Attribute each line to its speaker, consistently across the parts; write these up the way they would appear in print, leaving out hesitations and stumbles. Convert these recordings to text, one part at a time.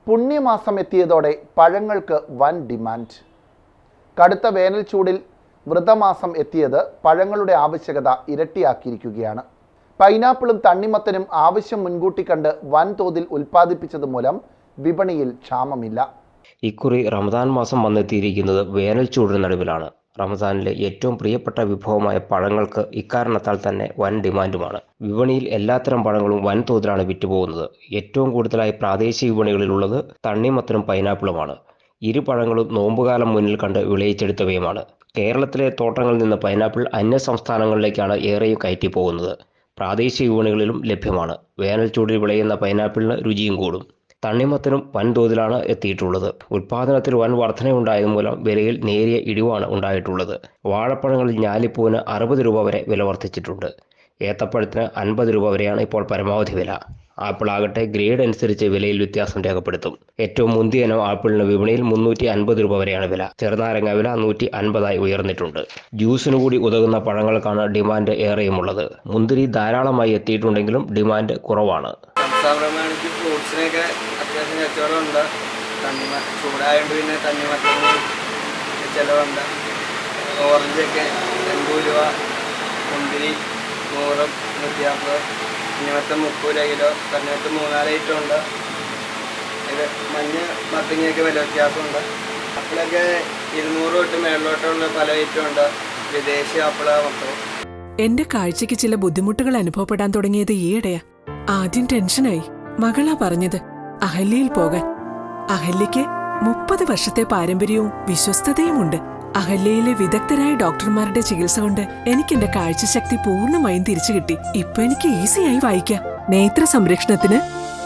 Speaker 1: പുണ്യമാസം എത്തിയതോടെ പഴങ്ങൾക്ക് വൻ ഡിമാൻഡ്. കടുത്ത വേനൽ ചൂടിൽ വ്രതമാസം എത്തിയത് പഴങ്ങളുടെ ആവശ്യകത ഇരട്ടിയാക്കിയിരിക്കുകയാണ്. പൈനാപ്പിളും തണ്ണിമത്തനും ആവശ്യം മുൻകൂട്ടി കണ്ട് വൻതോതിൽ ഉൽപ്പാദിപ്പിച്ചത് മൂലം വിപണിയിൽ ക്ഷാമമില്ല.
Speaker 2: ഇക്കുറി റമദാൻ മാസം വന്നെത്തിയിരിക്കുന്നത് വേനൽ ചൂടിന് നടുവിലാണ്. റമദാനിലെ ഏറ്റവും പ്രിയപ്പെട്ട വിഭവമായ പഴങ്ങൾക്ക് ഇക്കാരണത്താൽ തന്നെ വൻ ഡിമാൻഡുമാണ്. വിപണിയിൽ എല്ലാത്തരം പഴങ്ങളും വൻതോതിലാണ് വിറ്റുപോകുന്നത്. ഏറ്റവും കൂടുതലായി പ്രാദേശിക വിപണികളിലുള്ളത് തണ്ണിമത്തനും പൈനാപ്പിളുമാണ്. ഇരു പഴങ്ങളും നോമ്പുകാലം മുന്നിൽ കണ്ട് വിളയിച്ചെടുത്തവയുമാണ്. കേരളത്തിലെ തോട്ടങ്ങളിൽ നിന്ന് പൈനാപ്പിൾ അന്യ സംസ്ഥാനങ്ങളിലേക്കാണ് ഏറെയും കയറ്റി പോകുന്നത്. പ്രാദേശിക വിപണികളിലും ലഭ്യമാണ്. വേനൽ ചൂടിൽ വിളയുന്ന പൈനാപ്പിളിന് രുചിയും കൂടും. തണ്ണിമത്തനും വൻതോതിലാണ് എത്തിയിട്ടുള്ളത്. ഉൽപ്പാദനത്തിൽ വൻ വർധനയുണ്ടായത് മൂലം വിലയിൽ നേരിയ ഇടിവാണ് ഉണ്ടായിട്ടുള്ളത്. വാഴപ്പഴങ്ങളിൽ ഞാലിപ്പൂവിന് 60 രൂപ വരെ വില വർദ്ധിച്ചിട്ടുണ്ട്. ഏത്തപ്പഴത്തിന് 50 രൂപ വരെയാണ് ഇപ്പോൾ പരമാവധി വില. ആപ്പിൾ ആകട്ടെ ഗ്രേഡ് അനുസരിച്ച് വിലയിൽ വ്യത്യാസം രേഖപ്പെടുത്തും. ഏറ്റവും മുന്തിയ ഇനം ആപ്പിളിന് വിപണിയിൽ 350 രൂപ വരെയാണ് വില. ചെറുനാരങ്ങ വില 150 ഉയർന്നിട്ടുണ്ട്. ജ്യൂസിന് കൂടി ഉതകുന്ന പഴങ്ങൾക്കാണ് ഡിമാൻഡ് ഏറെയുമുള്ളത്. മുന്തിരി ധാരാളമായി എത്തിയിട്ടുണ്ടെങ്കിലും ഡിമാൻഡ് കുറവാണ്.
Speaker 3: ഫ്രൂട്ട്സിനൊക്കെ അത്യാവശ്യം കച്ചവടമുണ്ട്. ചൂടായതുകൊണ്ട് പിന്നെ തണ്ണിമത്തന് ചിലവുണ്ട്. ഓറഞ്ചൊക്കെ 80 രൂപ, മുന്തിരി 100, 150, തണ്ണിമത്തൻ 30 രൂപ കിലോ. തണ്ണിമത്തൻ 3-4 ഐറ്റം ഉണ്ട്. ഇത് മഞ്ഞ മത്തങ്ങയൊക്കെ വില വ്യത്യാസമുണ്ട്. ആപ്പിളൊക്കെ 200 തൊട്ട് മേളിലോട്ടുള്ള പല ഐറ്റം ഉണ്ട്. വിദേശി ആപ്പിള മൊത്തം.
Speaker 4: എന്റെ കാഴ്ചയ്ക്ക് ചില ബുദ്ധിമുട്ടുകൾ അനുഭവപ്പെടാൻ തുടങ്ങിയത് ഈയിടെയാ. ആദ്യം ടെൻഷനായി. മകളാ പറഞ്ഞത് അഹല്യയിൽ പോകാൻ. അഹല്യയ്ക്ക് 30 വർഷത്തെ പാരമ്പര്യവും വിശ്വസ്തതയുമുണ്ട്. അഹല്യയിലെ വിദഗ്ധരായ ഡോക്ടർമാരുടെ ചികിത്സ കൊണ്ട് എനിക്ക് എന്റെ കാഴ്ചശക്തി പൂർണ്ണമായും തിരിച്ചു കിട്ടി. ഇപ്പൊ എനിക്ക് ഈസിയായി വായിക്കാം. നേത്ര സംരക്ഷണത്തിന്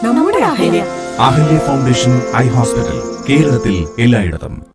Speaker 4: നമ്മുടെ Ahalya.
Speaker 5: Ahalya foundation eye hospital, കേരളത്തിൽ എല്ലായിടത്തും.